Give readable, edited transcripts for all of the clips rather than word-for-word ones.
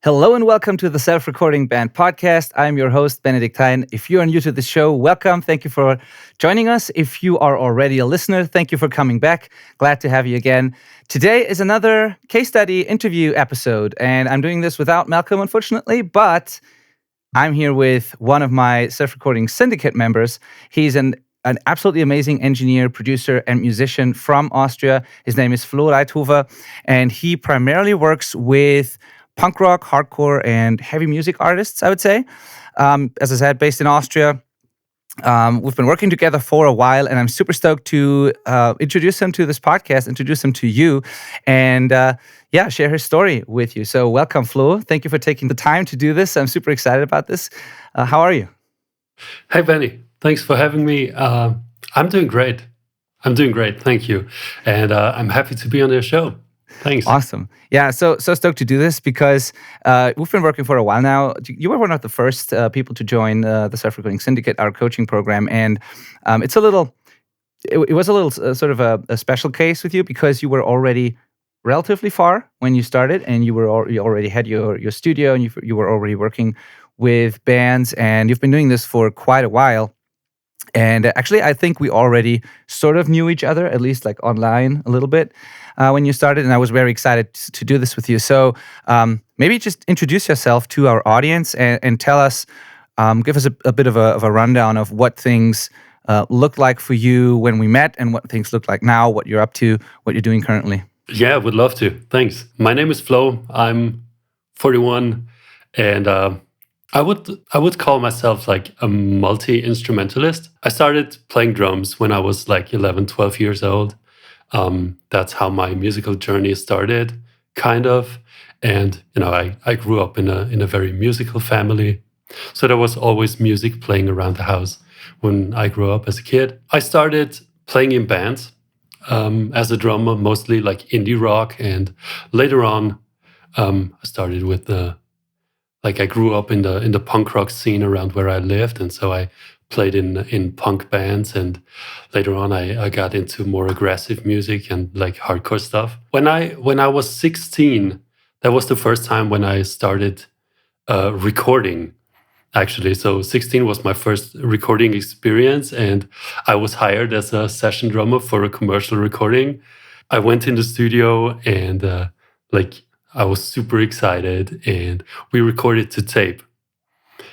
Hello and welcome to the Self-Recording Band podcast. I'm your host, Benedict Hein. If you are new to the show, welcome. Thank you for joining us. If you are already a listener, thank you for coming back. Glad to have you again. Today is another case study interview episode, and I'm doing this without Malcolm, unfortunately, but I'm here with one of my Self-Recording Syndicate members. He's an absolutely amazing engineer, producer, and musician from Austria. His name is Flo Reithofer, and he primarily works with punk rock, hardcore, and heavy music artists, I would say. As I said, based in Austria. We've been working together for a while, and I'm super stoked to introduce him to this podcast, introduce him to you, and share his story with you. So welcome, Flo. Thank you for taking the time to do this. I'm super excited about this. How are you? Hey, Benny. Thanks for having me. I'm doing great. Thank you. And I'm happy to be on your show. Thanks. Awesome. Yeah, so stoked to do this because we've been working for a while now. You were one of the first people to join the Self-Recording Syndicate, our coaching program, and it was a little sort of a special case with you because you were already relatively far when you started, and you already had your studio, and you were already working with bands, and you've been doing this for quite a while. And actually, I think we already sort of knew each other, at least like online a little bit when you started. And I was very excited to do this with you. So maybe just introduce yourself to our audience and tell us, give us a bit of a rundown of what things looked like for you when we met and what things look like now, what you're up to, what you're doing currently. Yeah, would love to. Thanks. My name is Flo. I'm 41, and I would call myself like a multi-instrumentalist. I started playing drums when I was like 11, 12 years old. That's how my musical journey started, kind of. And, I grew up in a very musical family. So there was always music playing around the house when I grew up as a kid. I started playing in bands as a drummer, mostly like indie rock. And later on, I started with I grew up in the punk rock scene around where I lived, and so I played in punk bands. And later on, I got into more aggressive music and like hardcore stuff. When I was 16, that was the first time when I started recording. Actually, so 16 was my first recording experience, and I was hired as a session drummer for a commercial recording. I went in the studio and I was super excited, and we recorded to tape,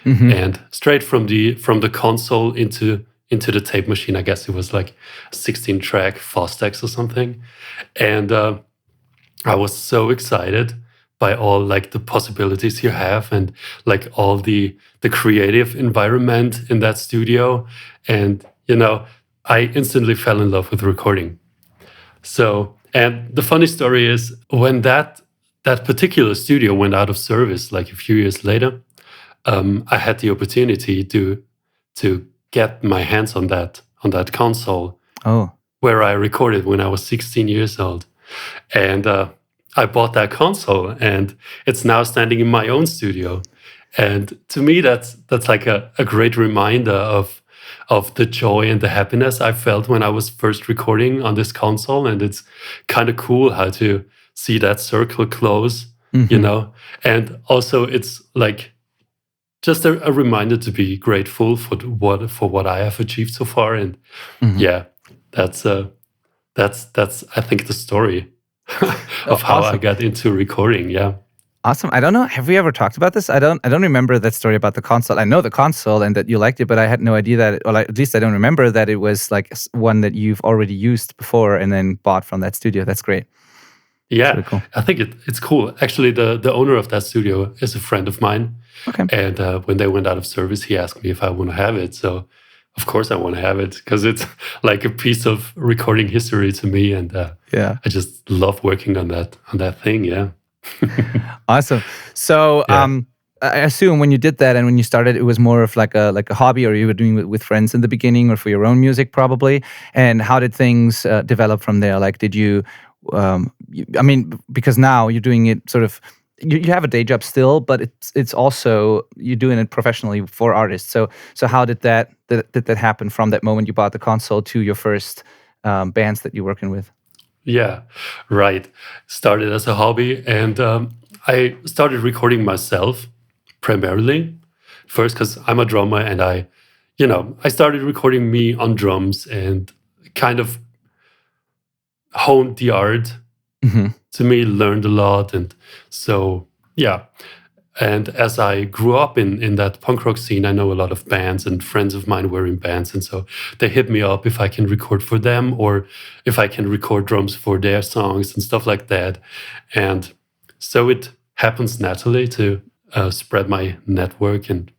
and straight from the console into the tape machine. I guess it was like a 16-track Fostex or something, and I was so excited by all like the possibilities you have and like all the creative environment in that studio, and I instantly fell in love with recording. So, and the funny story is when that particular studio went out of service like a few years later, I had the opportunity to get my hands on that console where I recorded when I was 16 years old. And I bought that console, and it's now standing in my own studio. And to me, that's like a great reminder of the joy and the happiness I felt when I was first recording on this console. And it's kind of cool how to see that circle close, and also it's like just a reminder to be grateful for what I have achieved so far. And that's I think the story of how I got into recording. Yeah. Awesome. I don't know. Have we ever talked about this? I don't remember that story about the console. I know the console and that you liked it, but I had no idea that, at least I don't remember that it was like one that you've already used before and then bought from that studio. That's great. Yeah, really cool. I think it's cool. Actually, the owner of that studio is a friend of mine. Okay. And when they went out of service, he asked me if I want to have it. So, of course, I want to have it because it's like a piece of recording history to me. And I just love working on that thing. Yeah. Awesome. So, I assume when you did that and when you started, it was more of like a hobby, or you were doing it with friends in the beginning, or for your own music, probably. And how did things develop from there? Like, did you? Because now you're doing it sort of, you have a day job still, but it's also you're doing it professionally for artists. So how did that happen from that moment you bought the console to your first bands that you're working with? Yeah, right. Started as a hobby, and I started recording myself primarily first because I'm a drummer, and I started recording me on drums and kind of honed the art. Hmm. To me, learned a lot, and so yeah. And as I grew up in that punk rock scene, I know a lot of bands, and friends of mine were in bands. And so they hit me up if I can record for them or if I can record drums for their songs and stuff like that. And so it happens naturally to spread my network and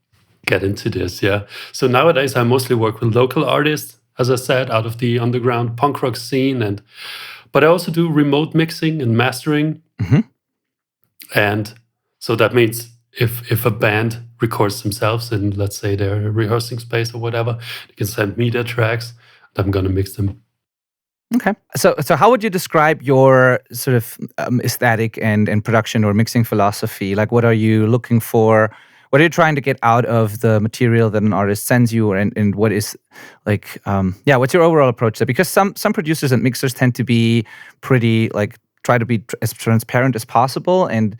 get into this. Yeah. So nowadays, I mostly work with local artists, as I said, out of the underground punk rock scene. But I also do remote mixing and mastering. Hmm. And so that means if a band records themselves in, let's say, their rehearsing space or whatever, they can send me their tracks, and I'm gonna mix them. Okay. So how would you describe your sort of aesthetic and production or mixing philosophy? Like, what are you looking for? What are you trying to get out of the material that an artist sends you, and what is like, yeah, what's your overall approach there? Because some producers and mixers tend to be pretty like try to be as transparent as possible, and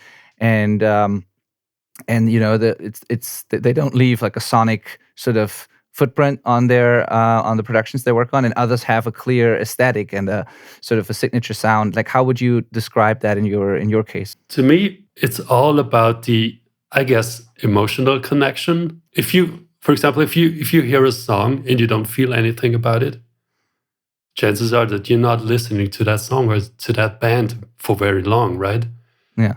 you know they don't leave like a sonic sort of footprint on the productions they work on, and others have a clear aesthetic and a sort of a signature sound. Like, how would you describe that in your case? To me, it's all about the, I guess, emotional connection. If you, for example, if you hear a song and you don't feel anything about it, chances are that you're not listening to that song or to that band for very long, right? Yeah.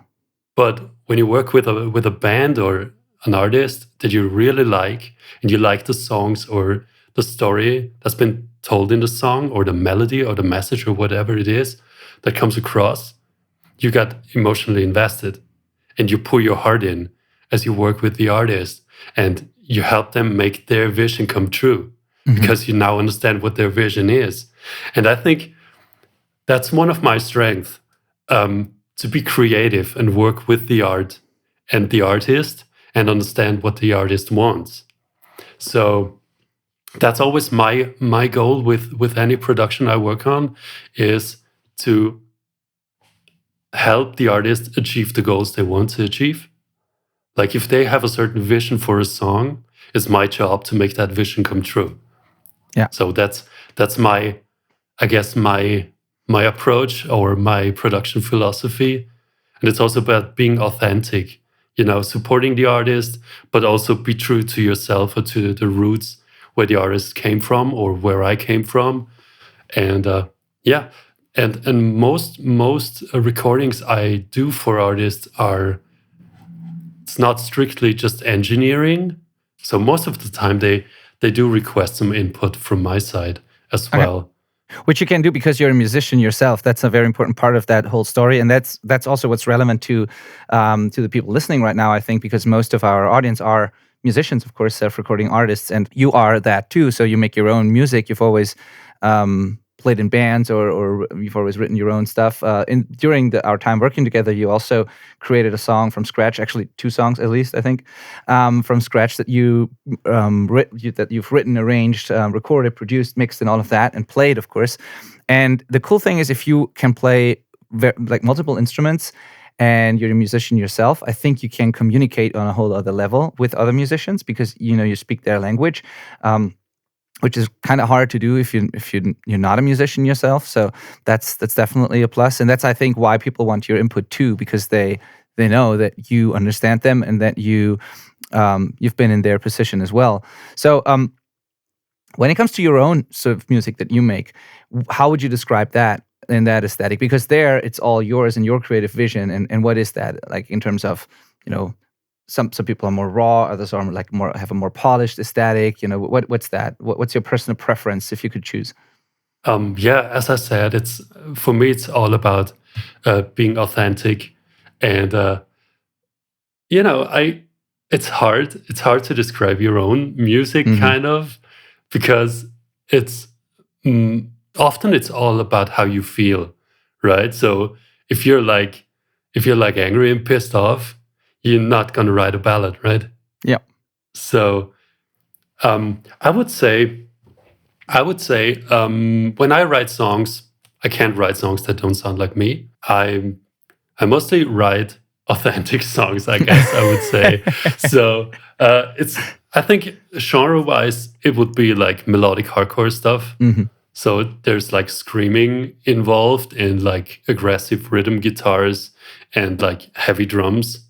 But when you work with a band or an artist that you really like, and you like the songs or the story that's been told in the song, or the melody or the message or whatever it is that comes across, you got emotionally invested, and you pour your heart in as you work with the artist, and you help them make their vision come true, Hmm. because you now understand what their vision is. And I think that's one of my strengths, to be creative and work with the art and the artist and understand what the artist wants. So that's always my goal with any production I work on, is to help the artist achieve the goals they want to achieve. Like, if they have a certain vision for a song, it's my job to make that vision come true. Yeah. So that's my, I guess, my approach or my production philosophy. And it's also about being authentic, supporting the artist, but also be true to yourself or to the roots where the artist came from or where I came from. And yeah, and most recordings I do for artists are, it's not strictly just engineering. So most of the time they do request some input from my side as Okay. well. Which you can do because you're a musician yourself. That's a very important part of that whole story, and that's also what's relevant to the people listening right now. I think because most of our audience are musicians, of course, self-recording artists, and you are that too. So you make your own music. You've always played in bands, or you've always written your own stuff. During our time working together, you also created a song from scratch. Actually, two songs at least, I think, from scratch that that you've written, arranged, recorded, produced, mixed, and all of that, and played, of course. And the cool thing is, if you can play like multiple instruments, and you're a musician yourself, I think you can communicate on a whole other level with other musicians because you speak their language. Which is kind of hard to do if you're not a musician yourself. So that's definitely a plus, and that's, I think, why people want your input too, because they know that you understand them and that you've been in their position as well. So when it comes to your own sort of music that you make, how would you describe that in that aesthetic? Because there it's all yours and your creative vision, and what is that like in terms of some people are more raw, others are like more have a more polished aesthetic. What's that? What's your personal preference if you could choose? Yeah, as I said, it's for me, it's all about being authentic, and I it's hard to describe your own music, Hmm. kind of, because it's mm, often it's all about how you feel, right? So if you're like angry and pissed off, you're not gonna write a ballad, right? Yeah. So I would say when I write songs, I can't write songs that don't sound like me. I mostly write authentic songs, I guess I would say. So it's, I think genre-wise, it would be like melodic hardcore stuff. So there's like screaming involved and like aggressive rhythm guitars and like heavy drums.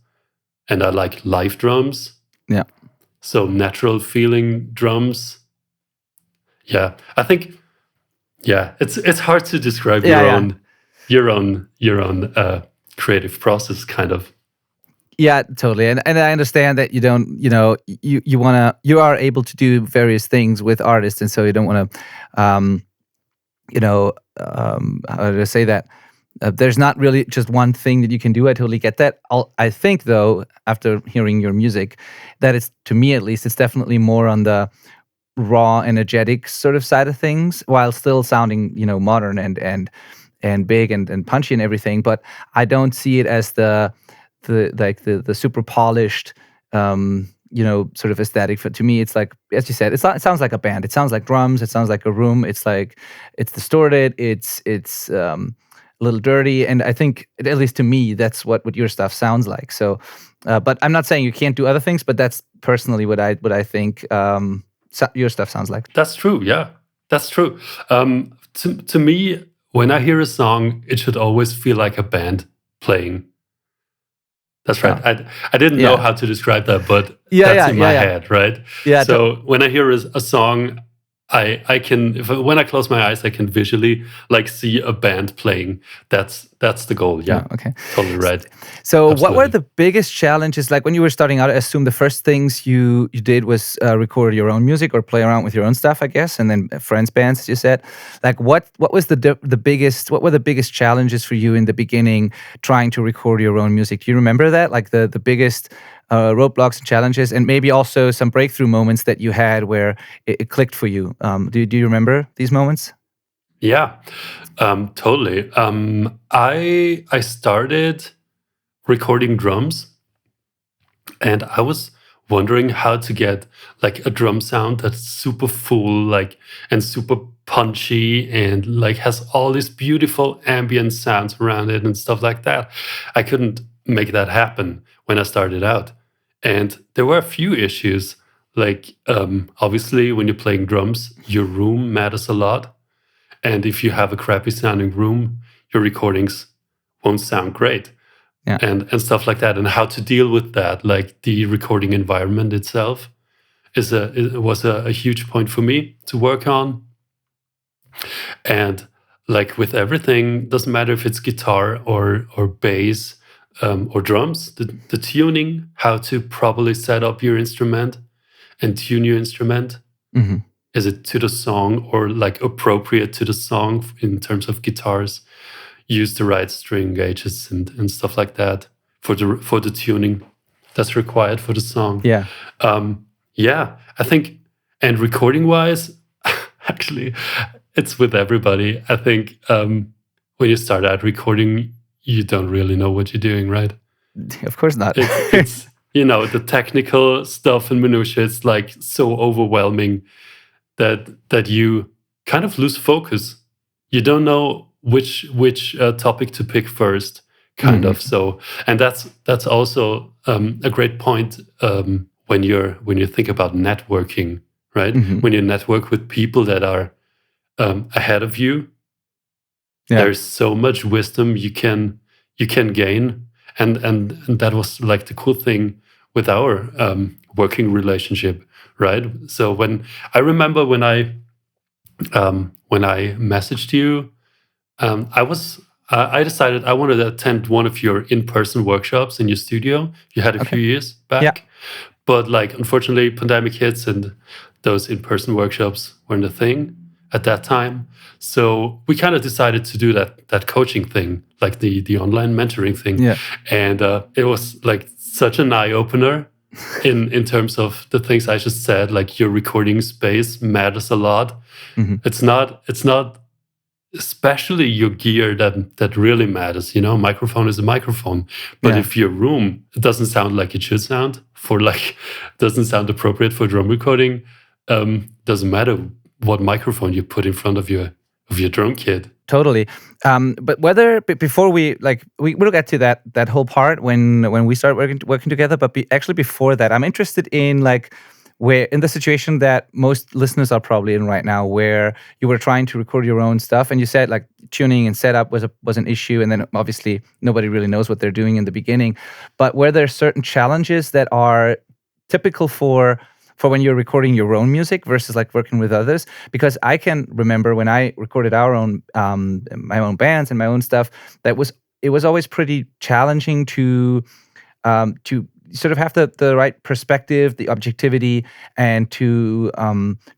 And I like live drums. Yeah. So natural feeling drums. Yeah, I think, yeah, it's hard to describe your own creative process, kind of. Yeah, totally. And I understand that you don't, you are able to do various things with artists, and so you don't want to, how do I say that? There's not really just one thing that you can do. I totally get that. I think, though, after hearing your music, that it's, to me at least, it's definitely more on the raw, energetic sort of side of things, while still sounding, modern and big and punchy and everything. But I don't see it as the super polished, sort of aesthetic. To me, it's like, as you said, it sounds like a band. It sounds like drums. It sounds like a room. It's like, it's distorted. It's a little dirty. And I think, at least to me, that's what your stuff sounds like. So, but I'm not saying you can't do other things, but that's personally what I think your stuff sounds like. That's true. Yeah, that's true. To me, when I hear a song, it should always feel like a band playing. That's right. Yeah. I didn't know how to describe that, but that's in my head, right? Yeah. So when I hear a song, I can, when I close my eyes, I can visually like see a band playing. That's the goal. Yeah. Okay. Totally right. So Absolutely. What were the biggest challenges? Like when you were starting out, I assume the first things you did was record your own music or play around with your own stuff, I guess, and then friends' bands, as you said. Like what was the biggest? What were the biggest challenges for you in the beginning trying to record your own music? Do you remember that? Like the biggest roadblocks and challenges, and maybe also some breakthrough moments that you had where it clicked for you. Do you remember these moments? Yeah, totally. I started recording drums, and I was wondering how to get like a drum sound that's super full, like, and super punchy, and like has all these beautiful ambient sounds around it and stuff like that. I couldn't make that happen when I started out. And there were a few issues. Like, obviously, when you're playing drums, your room matters a lot. And if you have a crappy sounding room, your recordings won't sound great. Yeah. And stuff like that. And how to deal with that, like the recording environment itself, was a huge point for me to work on. And like with everything, doesn't matter if it's guitar or bass, or drums, the tuning, how to properly set up your instrument and tune your instrument. Mm-hmm. Is it to the song or like appropriate to the song in terms of guitars? Use the right string gauges and stuff like that for the tuning that's required for the song. Yeah. I think, and recording wise, actually, it's with everybody. I think when you start out recording, you don't really know what you're doing, right? Of course not. It's the technical stuff and minutiae. It's like so overwhelming that you kind of lose focus. You don't know which topic to pick first, kind of. So, and that's also a great point when you think about networking, right? When you network with people that are ahead of you. Yeah. There's so much wisdom you can gain, and that was like the cool thing with our working relationship, right? So I remember when I messaged you, I decided I wanted to attend one of your in-person workshops in your studio you had a few years back. Yeah. But like unfortunately pandemic hits and those in-person workshops weren't a thing at that time. So we kind of decided to do that coaching thing, like the online mentoring thing. Yeah. And it was like such an eye-opener in terms of the things I just said, like your recording space matters a lot. It's not especially your gear that really matters. Microphone is a microphone. But if your room doesn't sound like it should sound, doesn't sound appropriate for drum recording, doesn't matter what microphone you put in front of your of your drum kit. Totally. But whether before we'll get to that whole part when we start working together. But actually before that, I'm interested in like where in the situation that most listeners are probably in right now, where you were trying to record your own stuff, and you said like tuning and setup was an issue, and then obviously nobody really knows what they're doing in the beginning. But were there certain challenges that are typical for when you're recording your own music versus like working with others? Because I can remember when I recorded our own my own bands and my own stuff, it was always pretty challenging to sort of have the right perspective, the objectivity, and to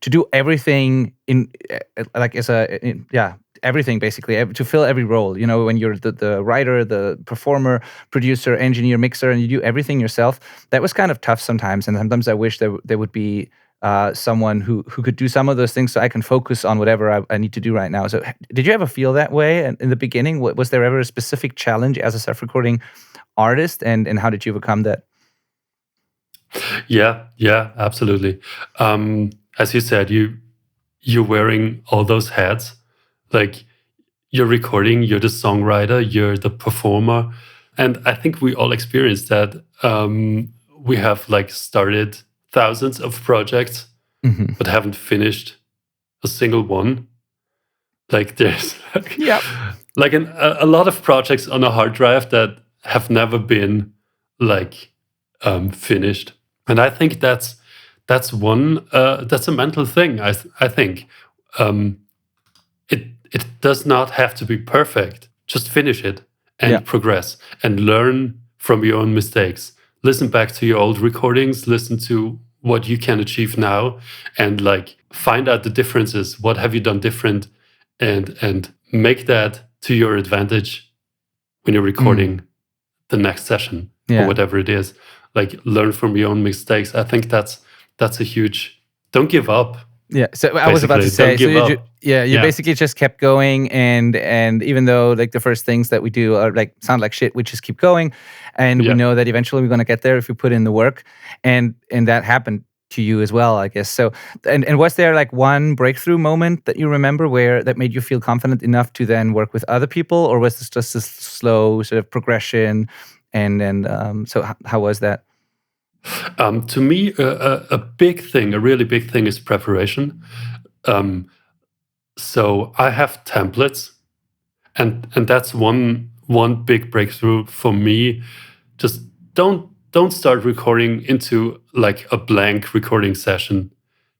do everything in like as everything basically, to fill every role. You know, when you're the writer, the performer, producer, engineer, mixer, and you do everything yourself. That was kind of tough sometimes, and sometimes I wish there would be someone who could do some of those things so I can focus on whatever I need to do right now. So, did you ever feel that way in the beginning? Was there ever a specific challenge as a self-recording artist, and how did you overcome that? Yeah, absolutely. As you said, you're wearing all those hats. Like you're recording, you're the songwriter, you're the performer, and I think we all experienced that. We have like started thousands of projects, but haven't finished a single one. Like there's Yeah. like a lot of projects on a hard drive that have never been like finished. And I think that's a mental thing. I think it does not have to be perfect. Just finish it and progress and learn from your own mistakes. Listen back to your old recordings. Listen to what you can achieve now, and like find out the differences. What have you done different, and make that to your advantage when you're recording the next session or whatever it is. Like learn from your own mistakes. I think that's a huge. Don't give up. Yeah, so I was about to say, so you basically just kept going, and even though like the first things that we do are like sound like shit, we just keep going, and we know that eventually we're gonna get there if we put in the work, and that happened to you as well, I guess. So, and was there like one breakthrough moment that you remember where that made you feel confident enough to then work with other people, or was this just a slow sort of progression? So how was that? To me, a big thing, a really big thing, is preparation. So I have templates, and that's one big breakthrough for me. Just don't start recording into like a blank recording session.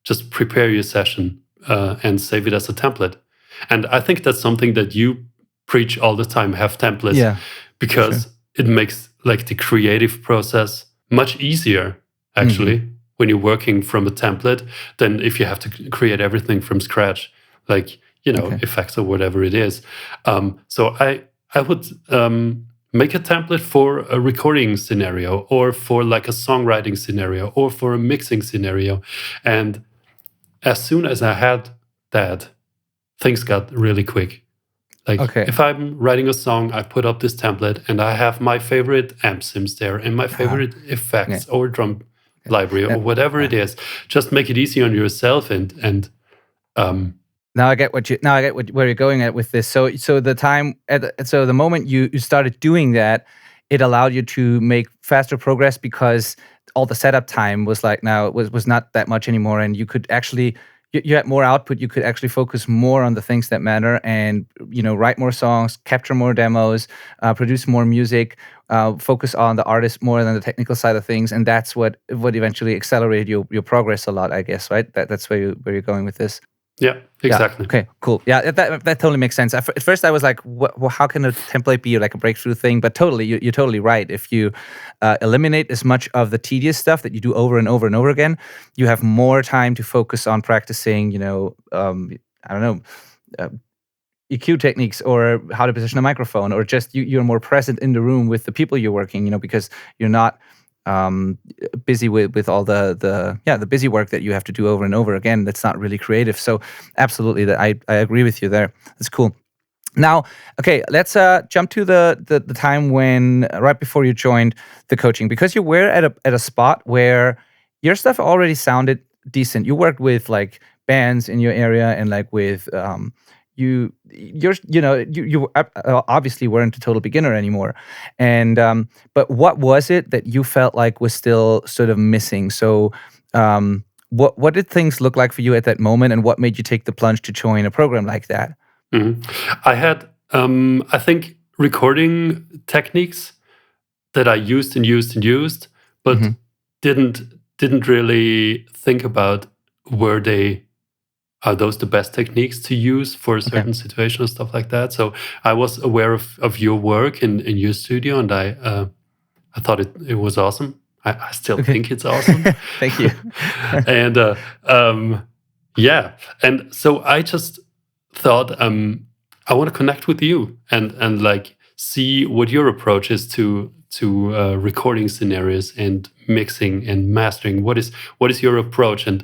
Just prepare your session and save it as a template. And I think that's something that you preach all the time. Have templates, because it makes like the creative process much easier, actually, when you're working from a template than if you have to create everything from scratch, like, effects or whatever it is. So I would make a template for a recording scenario, or for like a songwriting scenario, or for a mixing scenario. And as soon as I had that, things got really quick. Like if I'm writing a song, I put up this template and I have my favorite amp sims there and my favorite effects or drum library or whatever it is. Just make it easy on yourself and now I get where you're going at with this. So the moment you started doing that, it allowed you to make faster progress because all the setup time was like now was not that much anymore, and you could actually you had more output. You could actually focus more on the things that matter, and write more songs, capture more demos, produce more music, focus on the artist more than the technical side of things, and that's what eventually accelerated your progress a lot, I guess. Right? That's where you're going with this. Yeah, exactly. Yeah. Okay, cool. Yeah, that totally makes sense. At first, I was like, well, how can a template be like a breakthrough thing? But totally, you're totally right. If you eliminate as much of the tedious stuff that you do over and over and over again, you have more time to focus on practicing, I don't know, EQ techniques, or how to position a microphone, or just you're more present in the room with the people you're working, because you're not busy with all the busy work that you have to do over and over again. That's not really creative. So absolutely, that I agree with you there. That's cool. Now, okay, let's jump to the time when right before you joined the coaching, because you were at a spot where your stuff already sounded decent. You worked with like bands in your area and like with you obviously weren't a total beginner anymore, and but what was it that you felt like was still sort of missing? So what did things look like for you at that moment, and what made you take the plunge to join a program like that? Mhm. I had, I think, recording techniques that I used and used and used, but Hmm. didn't didn't really think about, were they are those the best techniques to use for a Okay. certain situation or stuff like that. So I was aware of your work in your studio, and I thought it was awesome. I still Okay. think it's awesome. Thank you. And yeah, and so I just thought, I want to connect with you and like see what your approach is to recording scenarios and mixing and mastering. What is your approach? And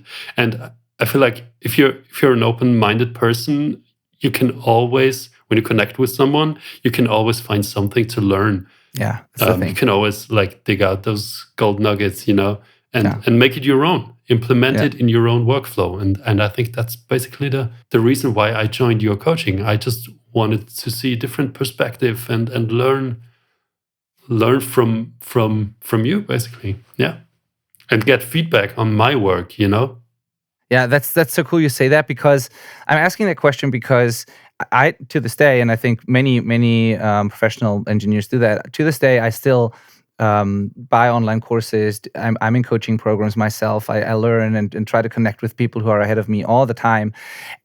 I feel like if you're an open-minded person, you can always, when you connect with someone, you can always find something to learn. Yeah, that's the You thing. can always like dig out those gold nuggets, you know, and Yeah. and make it your own, implement Yeah. it in your own workflow. And I think that's basically the reason why I joined your coaching. I just wanted to see a different perspective and learn from you, basically. Yeah. And get feedback on my work, you know? Yeah, that's so cool you say that, because I'm asking that question because I to this day, and I think many professional engineers do that. To this day, I still buy online courses. I'm in coaching programs myself. I learn and try to connect with people who are ahead of me all the time,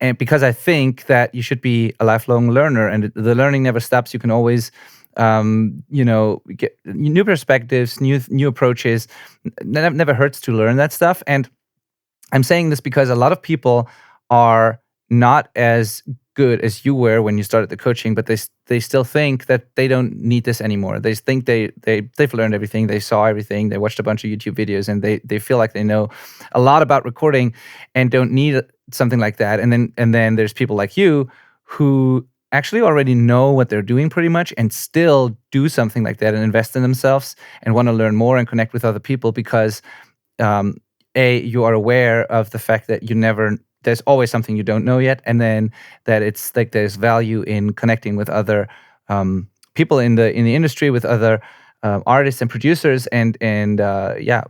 and because I think that you should be a lifelong learner, and the learning never stops. You can always get new perspectives, new approaches. Never hurts to learn that stuff. And I'm saying this because a lot of people are not as good as you were when you started the coaching, but they still think that they don't need this anymore. They think they've learned everything, they saw everything, they watched a bunch of YouTube videos, and they feel like they know a lot about recording and don't need something like that. And then there's people like you who actually already know what they're doing pretty much and still do something like that and invest in themselves and want to learn more and connect with other people because um, you are aware of the fact that there's always something you don't know yet, and then that it's like there's value in connecting with other people in the industry, with other artists and producers, and yeah,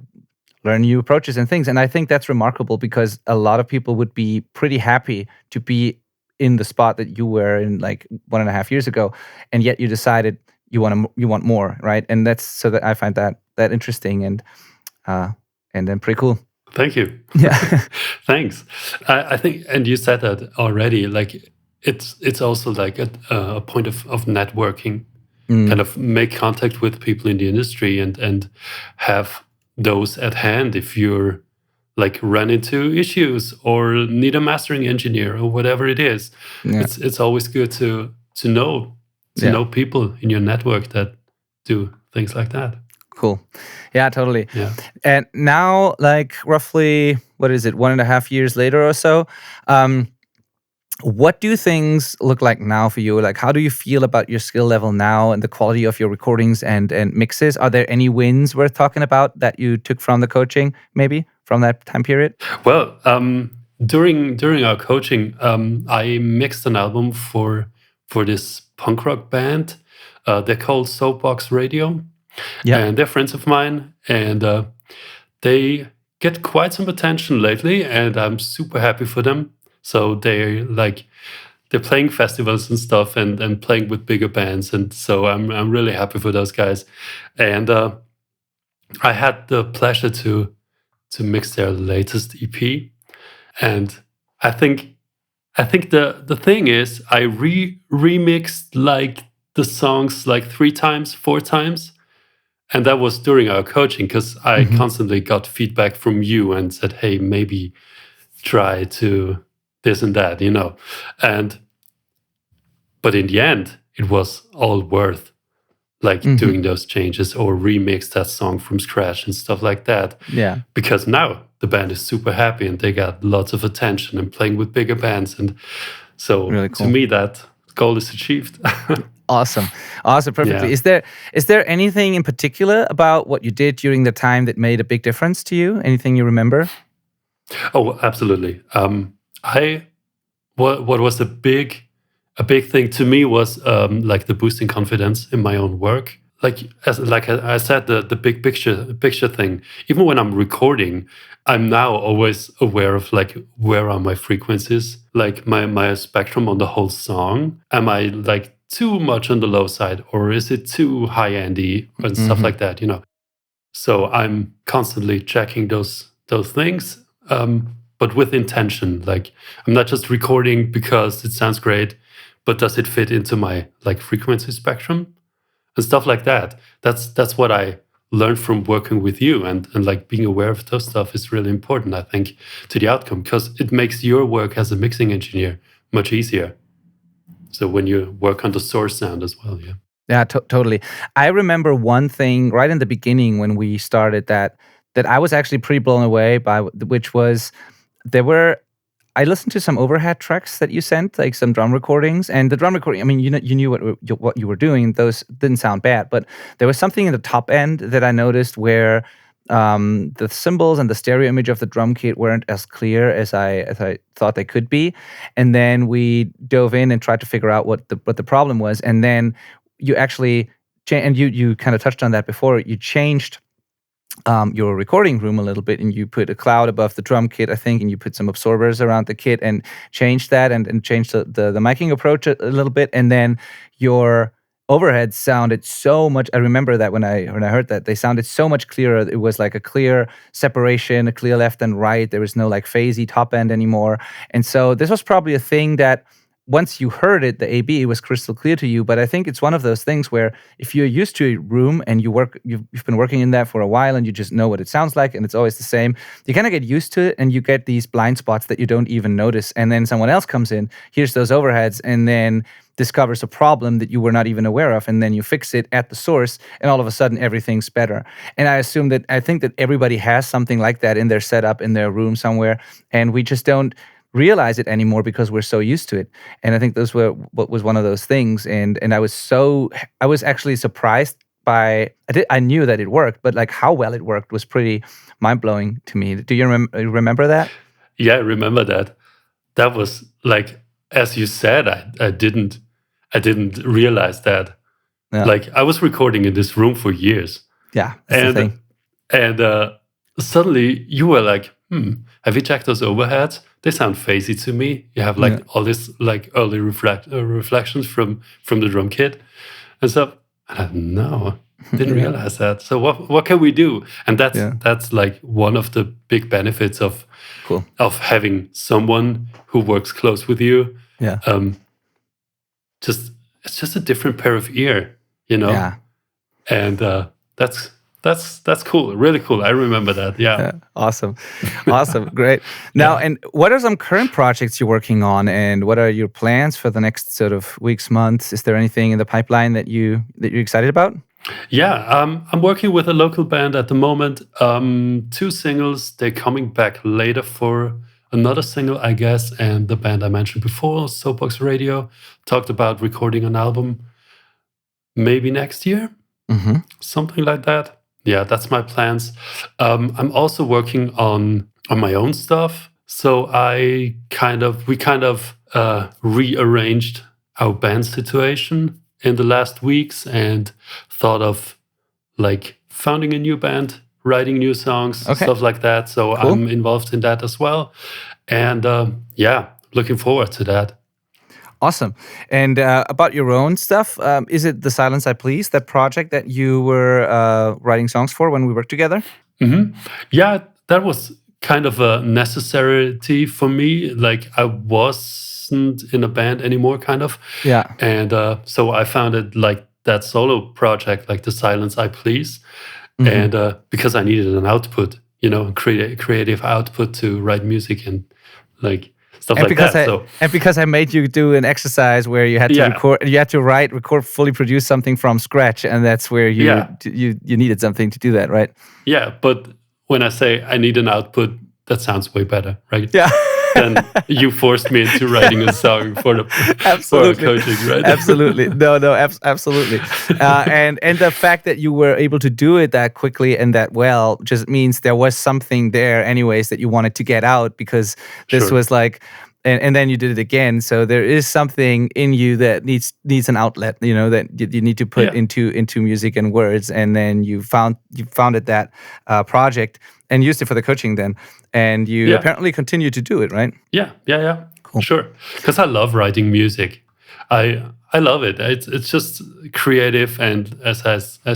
learn new approaches and things. And I think that's remarkable because a lot of people would be pretty happy to be in the spot that you were in like 1.5 years ago, and yet you decided you want more, right? And that's so that I find that interesting uh, and then pretty cool. Thank you. Yeah. Thanks. I think, and you said that already, like it's also like a point of networking, kind Mm, of make contact with people in the industry and have those at hand if you're like run into issues or need a mastering engineer or whatever it is. yeah. It's always good to know Yeah. people in your network that do things like that. Cool. Yeah, totally. Yeah. And now, like roughly, what is it, 1.5 years later or so? Um, what do things look like now for you? Like, how do you feel about your skill level now and the quality of your recordings and mixes? Are there any wins worth talking about that you took from the coaching, maybe from that time period? Well, during our coaching, I mixed an album for this punk rock band. They're called Soapbox Radio, Yeah. and they're friends of mine, and they get quite some attention lately, and I'm super happy for them. So they're playing festivals and stuff, and playing with bigger bands, and so I'm really happy for those guys. And I had the pleasure to mix their latest EP. And I think the thing is I remixed like the songs like 3 times, 4 times. And that was during our coaching because I Hmm. constantly got feedback from you and said, hey, maybe try to this and that, you know. And but in the end, it was all worth like Hmm. doing those changes or remix that song from scratch and stuff like that. Yeah. Because now the band is super happy and they got lots of attention and playing with bigger bands. And so Really to cool. me, that goal is achieved. Awesome. Awesome. Perfectly. Yeah. Is there anything in particular about what you did during the time that made a big difference to you? Anything you remember? Oh, absolutely. I what was a big a big thing to me was like the boosting confidence in my own work. Like I said, the big picture thing. Even when I'm recording, I'm now always aware of like where are my frequencies, like my spectrum on the whole song. Am I like too much on the low side, or is it too high endy and stuff like that? You know. So I'm constantly checking those things, but with intention. Like I'm not just recording because it sounds great, but does it fit into my like frequency spectrum and stuff like that? That's what I learned from working with you, and like being aware of those stuff is really important, I think, to the outcome, because it makes your work as a mixing engineer much easier. So when you work on the source sound as well, yeah. Yeah, totally. I remember one thing right in the beginning when we started that I was actually pretty blown away by, which was there were I listened to some overhead tracks that you sent, like some drum recordings, and the drum recording. I mean, you knew what you were doing. Those didn't sound bad, but there was something in the top end that I noticed where the cymbals and the stereo image of the drum kit weren't as clear as I thought they could be. And then we dove in and tried to figure out what the problem was. And then you actually and you kind of touched on that before. You changed your recording room a little bit, and you put a cloud above the drum kit, I think, and you put some absorbers around the kit and changed that and changed the miking approach a little bit, and then your overheads sounded so much. I remember that when I heard that, they sounded so much clearer. It was like a clear separation, a clear left and right. There was no like phasey top end anymore, and so this was probably a thing that once you heard it, the AB was crystal clear to you. But I think it's one of those things where if you're used to a room and you've been working in that for a while and you just know what it sounds like and it's always the same, you kind of get used to it and you get these blind spots that you don't even notice. And then someone else comes in, hears those overheads, and then discovers a problem that you were not even aware of, and then you fix it at the source, and all of a sudden everything's better. And I think that everybody has something like that in their setup, in their room somewhere, and we just don't realize it anymore because we're so used to it. And I think what was one of those things. And I was actually surprised by, I knew that it worked, but like how well it worked was pretty mind-blowing to me. Do you remember that? Yeah, I remember that. That was like, as you said, I didn't realize that. Yeah. Like I was recording in this room for years. Yeah, that's the thing. And suddenly you were like, have you checked those overheads? They sound phasey to me. You have like all this like early reflections from the drum kit and stuff. And no, didn't realize that. So what can we do? And that's like one of the big benefits of having someone who works close with you. Yeah. It's just a different pair of ear, you know. Yeah. And that's cool, really cool. I remember that. Yeah. Awesome, great. Now, and what are some current projects you're working on, and what are your plans for the next sort of weeks, months? Is there anything in the pipeline that you're excited about? Yeah, I'm working with a local band at the moment. 2 singles. They're coming back later for another single, I guess. And the band I mentioned before, Soapbox Radio, talked about recording an album maybe next year, something like that. Yeah, that's my plans. I'm also working on my own stuff. So we kind of rearranged our band situation in the last weeks and thought of like founding a new band, writing new songs, stuff like that. So cool. I'm involved in that as well. And looking forward to that. Awesome. And about your own stuff, is it The Silence I Please, that project that you were writing songs for when we worked together? Mm-hmm. Yeah, that was kind of a necessity for me. Like I wasn't in a band anymore, kind of. Yeah. And so I founded like that solo project, like The Silence I Please. And because I needed an output, you know, creative output to write music and like stuff like that. And because I made you do an exercise where you had to record, fully produce something from scratch, and that's where you needed something to do that, right? Yeah, but when I say I need an output, that sounds way better, right? Yeah. Then you forced me into writing a song for coaching, right? Absolutely. Absolutely. And the fact that you were able to do it that quickly and that well just means there was something there anyways that you wanted to get out, because this was like, and then you did it again. So there is something in you that needs an outlet, that you need to put Yeah. into music and words. And then you founded that project and used it for the coaching then, and you Yeah. apparently continue to do it, right? Yeah. Cool. Sure. Because I love writing music. I love it. It's just creative, and as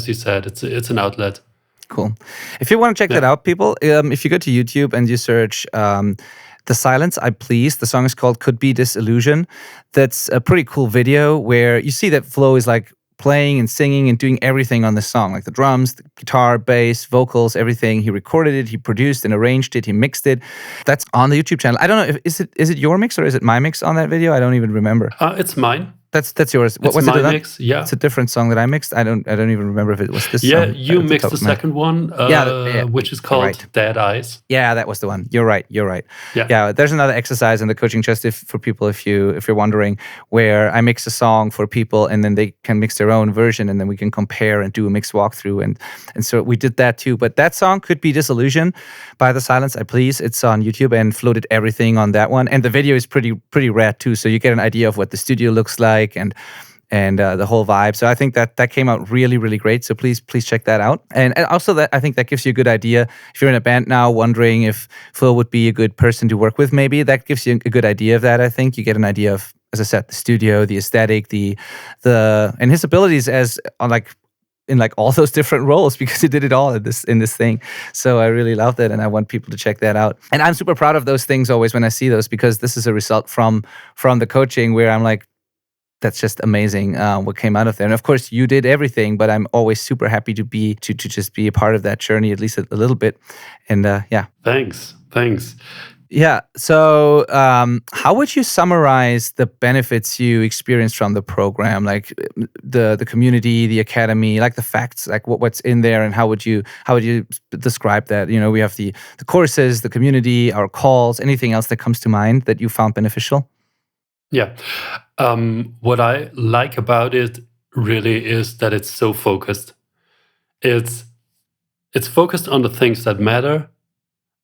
you said, it's an outlet. Cool. If you want to check that out, people, if you go to YouTube and you search The Silence I Please, the song is called Could Be Disillusion. That's a pretty cool video where you see that Flo is like playing and singing and doing everything on the song, like the drums, the guitar, bass, vocals, everything. He recorded it, he produced and arranged it, he mixed it. That's on the YouTube channel. I don't know, is it your mix or is it my mix on that video? I don't even remember. It's mine. That's yours. It's was my it? mix. Yeah, it's a different song that I mixed. I don't even remember if it was this. Yeah, song you mixed the second one, which is called Dead Eyes. Yeah, that was the one. You're right. Yeah. There's another exercise in the coaching chest for people if you're wondering, where I mix a song for people and then they can mix their own version and then we can compare and do a mix walkthrough and so we did that too. But that song Could Be Disillusion by The Silence I Please. It's on YouTube and Flo did everything on that one, and the video is pretty rad too. So you get an idea of what the studio looks like and the whole vibe. So I think that came out really, really great. So please check that out. And also that I think that gives you a good idea. If you're in a band now wondering if Phil would be a good person to work with, maybe that gives you a good idea of that. I think you get an idea of, as I said, the studio, the aesthetic, the and his abilities in all those different roles, because he did it all in this thing. So I really love that, and I want people to check that out. And I'm super proud of those things always when I see those, because this is a result from the coaching where I'm like, that's just amazing what came out of there. And of course, you did everything, but I'm always super happy to just be a part of that journey, at least a little bit. And yeah. Thanks. Yeah. So how would you summarize the benefits you experienced from the program, like the community, the academy, like the facts, like what's in there, and how would you describe that? We have the courses, the community, our calls, anything else that comes to mind that you found beneficial? Yeah. What I like about it really is that it's so focused. It's focused on the things that matter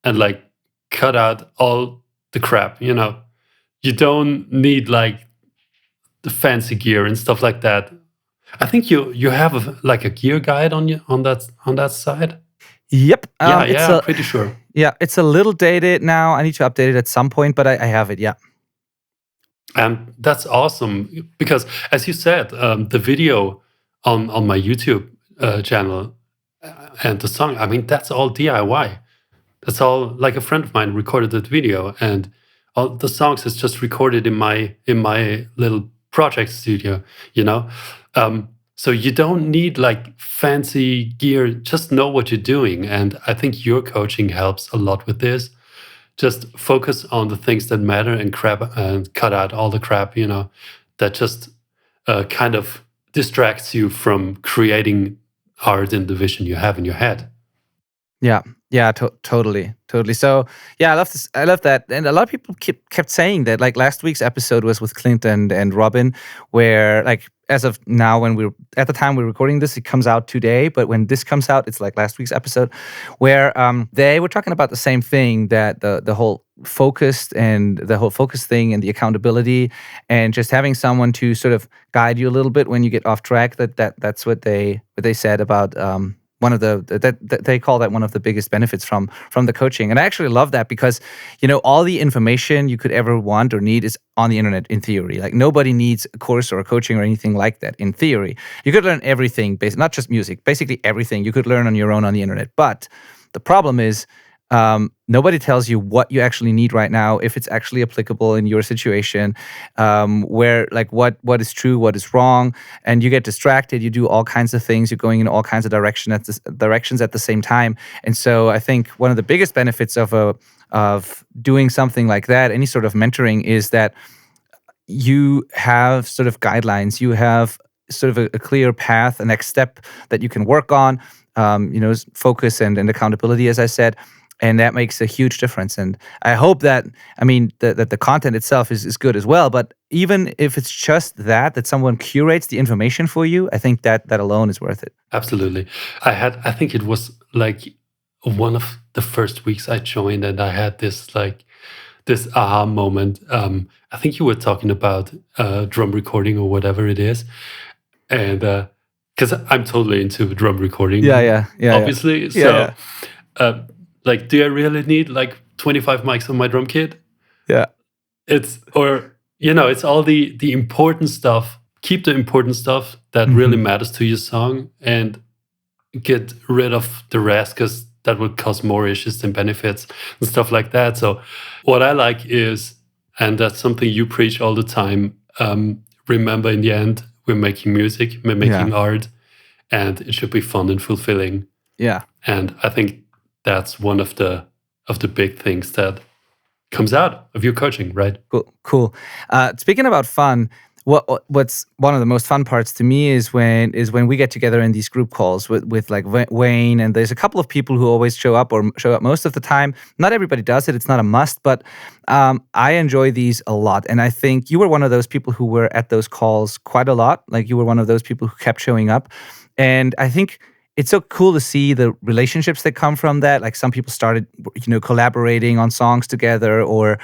and like cut out all the crap, You don't need like the fancy gear and stuff like that. I think you have a gear guide on that side. Yep. Pretty sure. Yeah, it's a little dated now. I need to update it at some point, but I have it, yeah. And that's awesome because, as you said, the video on my YouTube channel and the song, I mean, that's all DIY. That's all, like, a friend of mine recorded that video, and all the songs is just recorded in my little project studio, So you don't need like fancy gear, just know what you're doing. And I think your coaching helps a lot with this. Just focus on the things that matter and cut out all the crap, that just kind of distracts you from creating art in the vision you have in your head. Yeah, totally. So yeah, I love this. I love that, and a lot of people kept saying that. Like last week's episode was with Clint and Robin, where like as of now, at the time we're recording this, it comes out today. But when this comes out, it's like last week's episode, where they were talking about the same thing, that the whole focused and the whole focus thing and the accountability and just having someone to sort of guide you a little bit when you get off track. That's what they said about. One of they call that one of the biggest benefits from the coaching. And I actually love that because, all the information you could ever want or need is on the internet in theory. Like nobody needs a course or a coaching or anything like that in theory. You could learn everything, not just music, basically everything you could learn on your own on the internet. But the problem is, nobody tells you what you actually need right now, if it's actually applicable in your situation, where like what is true, what is wrong, and you get distracted. You do all kinds of things. You're going in all kinds of directions at the same time. And so I think one of the biggest benefits of doing something like that, any sort of mentoring, is that you have sort of guidelines. You have sort of a clear path, a next step that you can work on. Focus and accountability, as I said. And that makes a huge difference. And I hope that the content itself is good as well. But even if it's just that someone curates the information for you, I think that alone is worth it. Absolutely. I think it was like one of the first weeks I joined, and I had this this aha moment. I think you were talking about drum recording or whatever it is, and because I'm totally into drum Yeah, recording, yeah, yeah, yeah, obviously. yeah, So, yeah, like, do I really need like 25 mics on my drum kit? yeah. It's or it's all the important stuff. Keep the important stuff that really Hmm. matters to your song, and get rid of the rest, because that would cause more issues than benefits and stuff like that. So what I like is, and that's something you preach all the time, remember, in the end, we're making music, we're Yeah, making art, and it should be fun and fulfilling. yeah. And I think that's one of the big things that comes out of your coaching, right? Cool, cool. Speaking about fun, what's one of the most fun parts to me is when we get together in these group calls with like Wayne, and there's a couple of people who always show up or show up most of the time. Not everybody does it; it's not a must, but I enjoy these a lot. And I think you were one of those people who were at those calls quite a lot. Like you were one of those people who kept showing up, and I think it's so cool to see the relationships that come from that. Like some people started, collaborating on songs together, or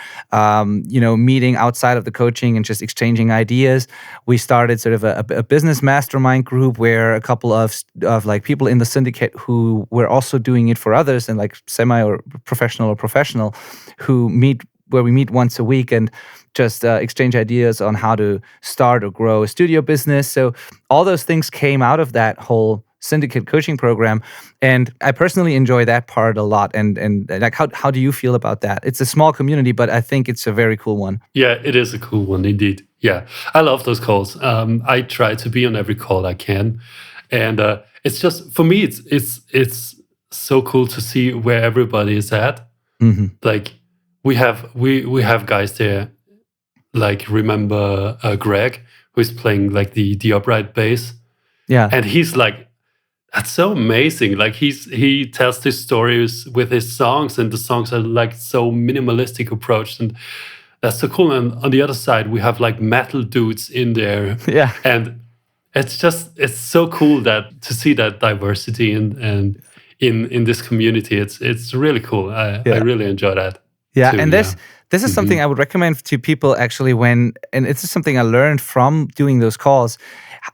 meeting outside of the coaching and just exchanging ideas. We started sort of a business mastermind group where a couple of like people in the syndicate who were also doing it for others, and like semi or professional, who meet where we meet once a week and just exchange ideas on how to start or grow a studio business. So all those things came out of that whole syndicate coaching program, and I personally enjoy that part a lot. And like, how do you feel about that? It's a small community, but I think it's a very cool one. Yeah, it is a cool one indeed. Yeah, I love those calls. I try to be on every call I can, and it's just, for me, it's so cool to see where everybody is at. Hmm. Like, we have guys there. Like, remember Greg, who's playing like the upright bass, Yeah, and he's like, that's so amazing. Like, he tells these stories with his songs, and the songs are like so minimalistic approach, and that's so cool. And on the other side, we have like metal dudes in there, yeah, and it's so cool that to see that diversity and in this community. It's really cool. I yeah. really enjoy that Yeah, too. and Yeah. this is Hmm. something I would recommend to people actually and it's just something I learned from doing those calls.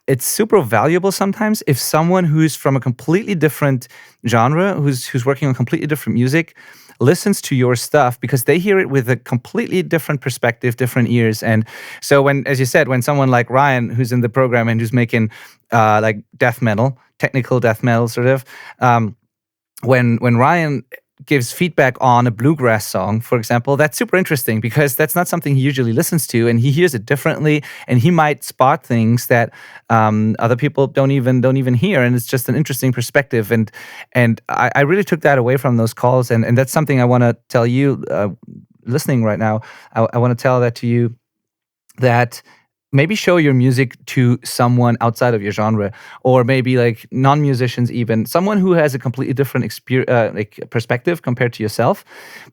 It's super valuable sometimes if someone who's from a completely different genre, who's working on completely different music, listens to your stuff, because they hear it with a completely different perspective, different ears. And so when, as you said, when someone like Ryan, who's in the program and who's making like death metal, technical death metal sort of, when Ryan gives feedback on a bluegrass song, for example, that's super interesting because that's not something he usually listens to, and he hears it differently, and he might spot things that other people don't even hear, and it's just an interesting perspective. And I really took that away from those calls, and that's something I want to tell you, listening right now. I want to tell that to you, that maybe show your music to someone outside of your genre, or maybe like non-musicians, even someone who has a completely different like perspective compared to yourself,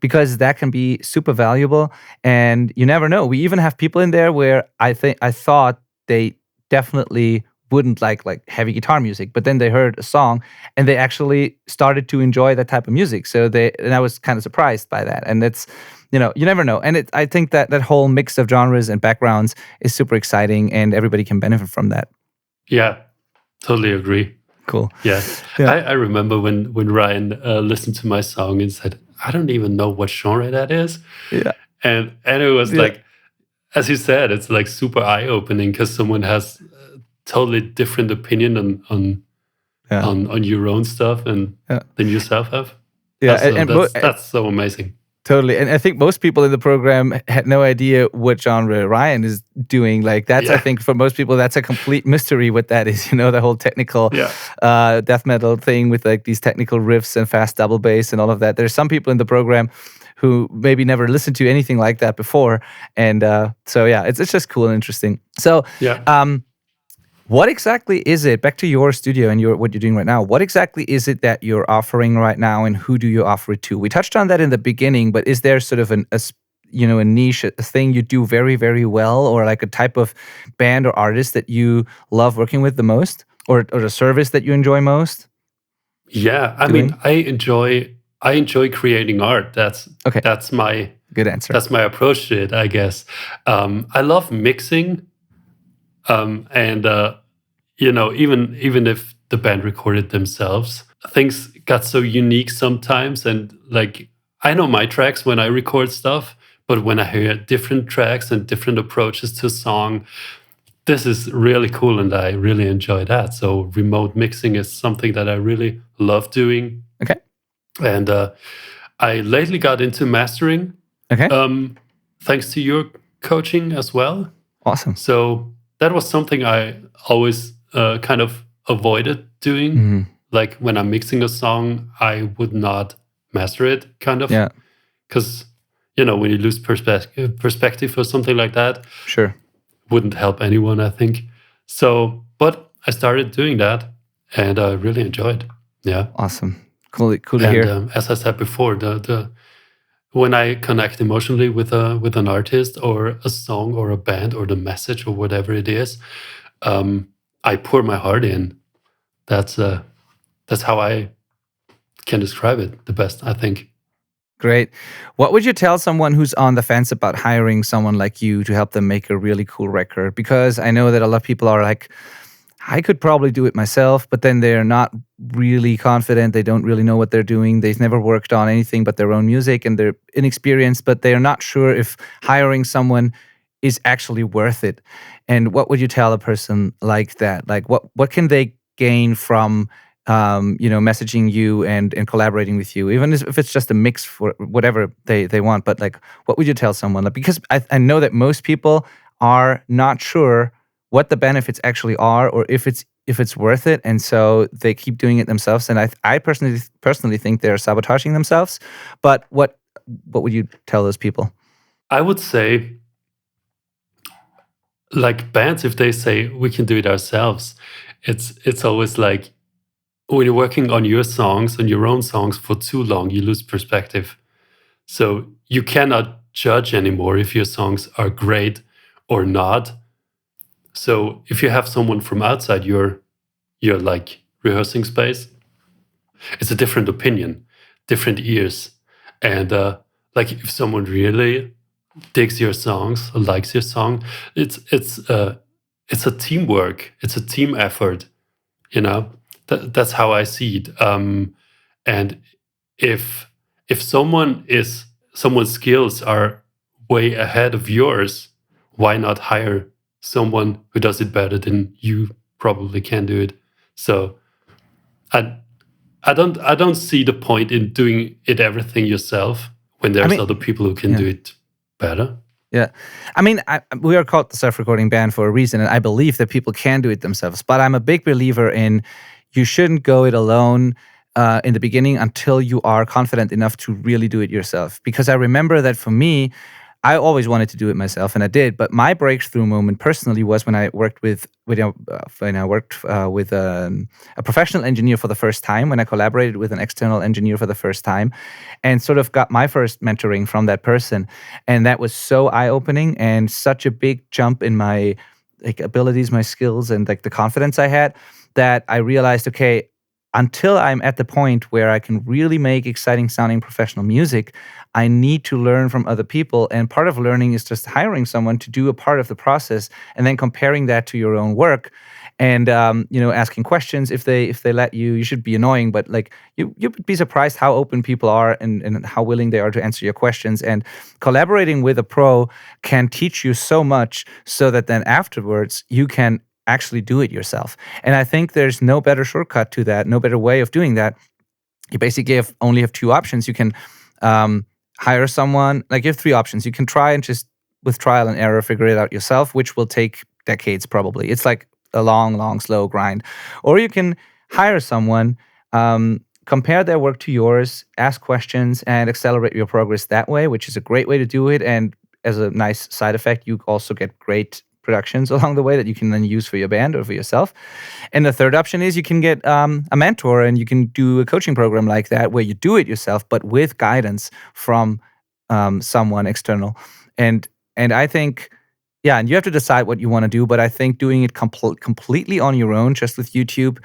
because that can be super valuable. And you never know, we even have people in there where I thought they definitely wouldn't like heavy guitar music, but then they heard a song and they actually started to enjoy that type of music. And I was kind of surprised by that. And it's, you never know. And I think that that whole mix of genres and backgrounds is super exciting, and everybody can benefit from that. Yeah, totally agree. Cool. Yeah, Yeah. I remember when Ryan listened to my song and said, "I don't even know what genre that is," Yeah. and it was Yeah. like, as you said, it's like super eye opening because someone has totally different opinion Yeah. on your own stuff and Yeah. than yourself have. Yeah. That's so amazing. Totally. And I think most people in the program had no idea what genre Ryan is doing. Like that's, I Yeah, think for most people, that's a complete mystery what that is, the whole technical yeah, death metal thing with like these technical riffs and fast double bass and all of that. There's some people in the program who maybe never listened to anything like that before. And so, yeah, it's just cool and interesting. So, yeah. what exactly is it, back to your studio and what you're doing right now, what exactly is it that you're offering right now, and who do you offer it to? We touched on that in the beginning, but is there sort of a niche, a thing you do very, very well, or like a type of band or artist that you love working with the most, or a service that you enjoy most Yeah, I mean, doing? I enjoy creating art. Okay. That's my Good answer. That's my approach to it, I guess. I love mixing, and even if the band recorded themselves, things got so unique sometimes. And like, I know my tracks when I record stuff, but when I hear different tracks and different approaches to a song, this is really cool, and I really enjoy that. So remote mixing is something that I really love doing. Okay. And I lately got into mastering, Okay. thanks to your coaching as well. Awesome. So that was something I always kind of avoided doing. Mm-hmm. Like when I'm mixing a song, I would not master it, kind of. Yeah. Because, when you lose perspective or something like that, Sure. wouldn't help anyone, I think. So, but I started doing that, and I really enjoyed. Yeah. Awesome. Cool to And hear. as I said before, the when I connect emotionally with an artist or a song or a band or the message or whatever it is, I pour my heart in. That's how I can describe it the best, I think. Great. What would you tell someone who's on the fence about hiring someone like you to help them make a really cool record? Because I know that a lot of people are like, I could probably do it myself, but then they're not really confident. They don't really know what they're doing. They've never worked on anything but their own music, and they're inexperienced, but they're not sure if hiring someone is actually worth it. And what would you tell a person like that? Like, what can they gain from messaging you and collaborating with you, even if it's just a mix for whatever they want? But like, what would you tell someone? Like, because I know that most people are not sure what the benefits actually are, or if it's worth it, and so they keep doing it themselves. And I personally think they're sabotaging themselves. But what would you tell those people? I would say, like bands, if they say we can do it ourselves, it's always like when you're working on your songs, on your own songs for too long, you lose perspective. So you cannot judge anymore if your songs are great or not. So if you have someone from outside your like rehearsing space, it's a different opinion, different ears. And like if someone really digs your songs, or likes your song, it's a teamwork, it's a team effort, that's how I see it. And if someone's skills are way ahead of yours, why not hire someone who does it better than you probably can do it? So I don't see the point in doing it everything yourself when there's other people who can do it better. Yeah. I mean, we are called the Self-Recording Band for a reason, and I believe that people can do it themselves. But I'm a big believer in you shouldn't go it alone in the beginning until you are confident enough to really do it yourself. Because I remember that for me, I always wanted to do it myself, and I did. But my breakthrough moment personally was when I worked with a professional engineer for the first time, when I collaborated with an external engineer for the first time, and sort of got my first mentoring from that person. And that was so eye-opening and such a big jump in my abilities, my skills, and the confidence I had, that I realized, okay, until I'm at the point where I can really make exciting sounding professional music, I need to learn from other people. And part of learning is just hiring someone to do a part of the process and then comparing that to your own work, and asking questions if they let you. You should be annoying, but you'd be surprised how open people are and how willing they are to answer your questions. And collaborating with a pro can teach you so much, so that then afterwards you can actually do it yourself. And I think there's no better shortcut to that, no better way of doing that. You basically only have two options. You can hire someone. Like, you have three options. You can try and just with trial and error figure it out yourself, which will take decades probably. It's like a long, slow grind. Or you can hire someone, compare their work to yours, ask questions, and accelerate your progress that way, which is a great way to do it. And as a nice side effect, you also get great productions along the way that you can then use for your band or for yourself. And the third option is you can get a mentor, and you can do a coaching program like that where you do it yourself, but with guidance from someone external. And I think, yeah, and you have to decide what you want to do, but I think doing it completely on your own, just with YouTube,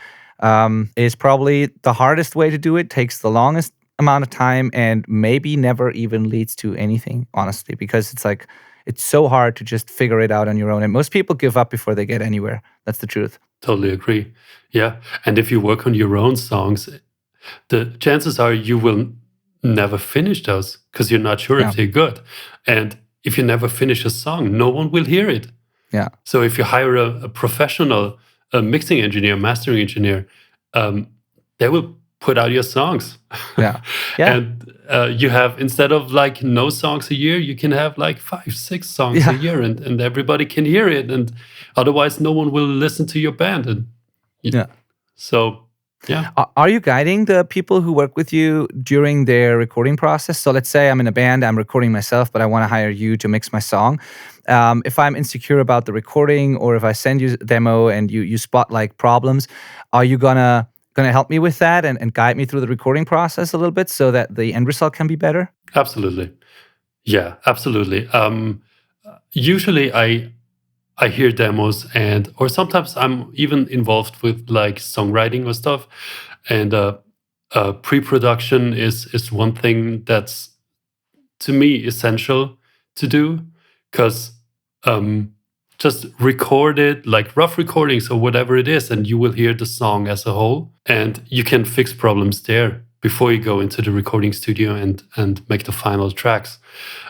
is probably the hardest way to do it, takes the longest amount of time and maybe never even leads to anything, honestly, because it's like it's so hard to just figure it out on your own. And most people give up before they get anywhere. That's the truth. Totally agree. Yeah. And if you work on your own songs, the chances are you will never finish those because you're not sure Yeah. if they're good. And if you never finish a song, no one will hear it. Yeah. So if you hire a professional, a mixing engineer, mastering engineer, they will put out your songs. Yeah. Yeah. And you have, instead of like no songs a year, you can have like 5, 6 songs a year, and everybody can hear it. And otherwise, no one will listen to your band. And so, yeah. Are you guiding the people who work with you during their recording process? So let's say I'm in a band, I'm recording myself, but I want to hire you to mix my song. If I'm insecure about the recording, or if I send you a demo and you spot like problems, are you gonna help me with that and guide me through the recording process a little bit so that the end result can be better? Absolutely. Yeah, absolutely. Usually I hear demos, or sometimes I'm even involved with like songwriting or stuff. And pre-production is one thing that's, to me, essential to do, because just record it, like rough recordings or whatever it is, and you will hear the song as a whole, and you can fix problems there before you go into the recording studio and make the final tracks.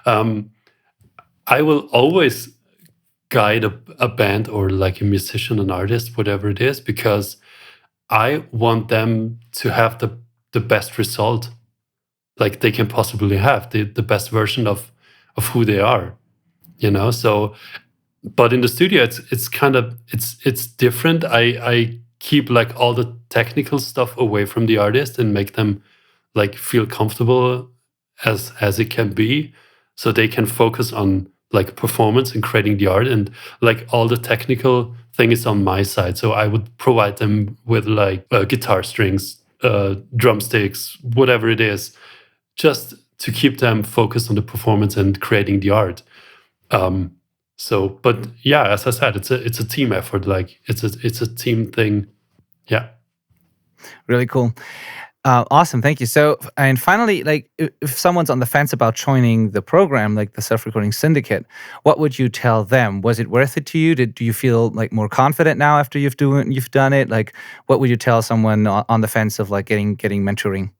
I will always guide a band or like a musician, an artist, whatever it is, because I want them to have the best result like they can possibly have, the best version of who they are, so. But in the studio, it's kind of it's different. I keep like all the technical stuff away from the artist and make them like feel comfortable as it can be, so they can focus on like performance and creating the art, and like all the technical thing is on my side. So I would provide them with like guitar strings, drumsticks, whatever it is, just to keep them focused on the performance and creating the art. So, but yeah, as I said, it's a team effort. Like it's a team thing. Yeah. Really cool. Awesome. Thank you. So, and finally, like if someone's on the fence about joining the program, like the Self-Recording Syndicate, what would you tell them? Was it worth it to you? Do you feel like more confident now after you've done it? Like, what would you tell someone on the fence of like getting mentoring?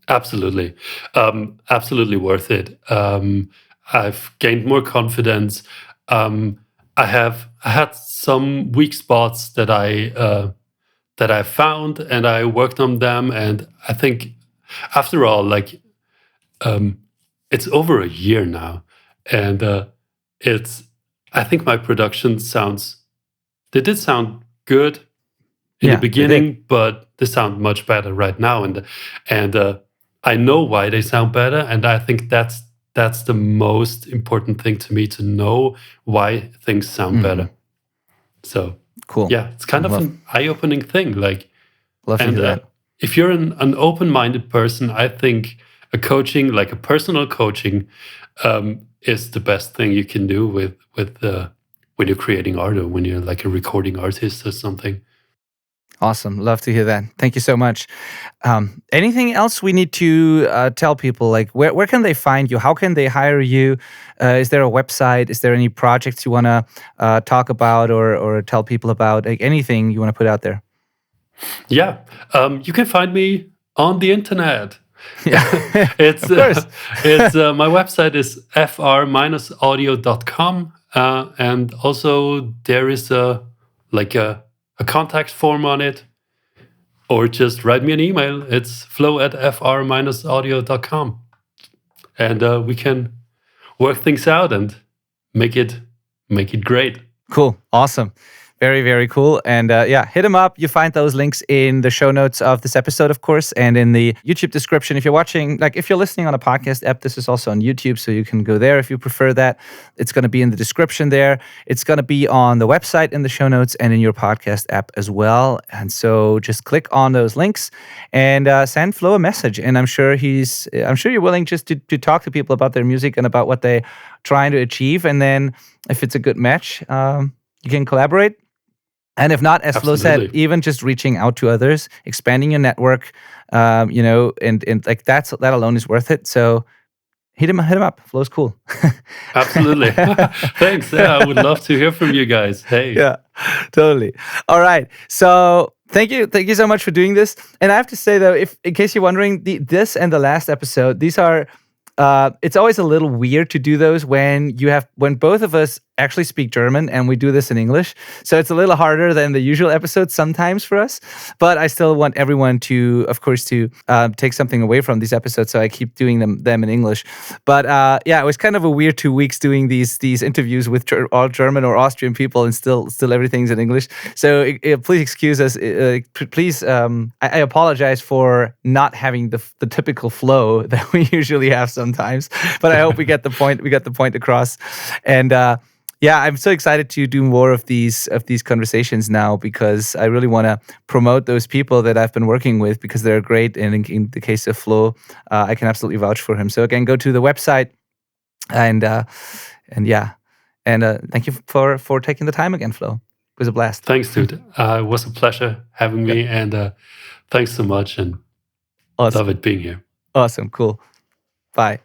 Absolutely. Absolutely worth it. I've gained more confidence. I had some weak spots that I found, and I worked on them. And I think, after all, like it's over a year now, and I think my production they did sound good in the beginning, but they sound much better right now, and I know why they sound better, and I think that's the most important thing to me, to know why things sound better. So cool. Yeah, it's kind of an eye-opening thing. Like, love to hear that. If you're an open-minded person, I think a coaching, like a personal coaching, is the best thing you can do with when you're creating art, or when you're like a recording artist or something. Awesome. Love to hear that. Thank you so much. Anything else we need to tell people? Like, where can they find you? How can they hire you? Is there a website? Is there any projects you want to talk about or tell people about? Like, anything you want to put out there? Yeah. You can find me on the internet. Yeah, It's of course. my website is fr-audio.com, and also there is a contact form on it, or just write me an email. It's flo@fr-audio.com, and we can work things out and make it great. Cool. Awesome. Very, very cool. And yeah, hit them up. You find those links in the show notes of this episode, of course, and in the YouTube description. If you're watching, like if you're listening on a podcast app, this is also on YouTube, so you can go there if you prefer that. It's going to be in the description there. It's going to be on the website, in the show notes, and in your podcast app as well. And so just click on those links and send Flo a message. And I'm sure you're willing just to talk to people about their music and about what they're trying to achieve. And then if it's a good match, you can collaborate. And if not, as Flo said, Absolutely. even just reaching out to others, expanding your network, and like that alone is worth it. So hit him up. Flo's cool. Absolutely. Thanks. Yeah, I would love to hear from you guys. Hey. Yeah, totally. All right. So thank you so much for doing this. And I have to say though, if in case you're wondering, this and the last episode, these are. It's always a little weird to do those when both of us actually speak German and we do this in English. So it's a little harder than the usual episodes sometimes for us. But I still want everyone to, of course, to take something away from these episodes. So I keep doing them in English. But yeah, it was kind of a weird 2 weeks doing these interviews with all German or Austrian people, and still everything's in English. So please excuse us. Please, I apologize for not having the typical flow that we usually have sometimes. But I hope we get the point. We got the point across, and. Yeah, I'm so excited to do more of these conversations now, because I really want to promote those people that I've been working with, because they're great. And in the case of Flo, I can absolutely vouch for him. So again, go to the website, and yeah, and thank you for taking the time again, Flo. It was a blast. Thanks, dude. It was a pleasure having me, and thanks so much, and Awesome. love it being here. Awesome, cool. Bye.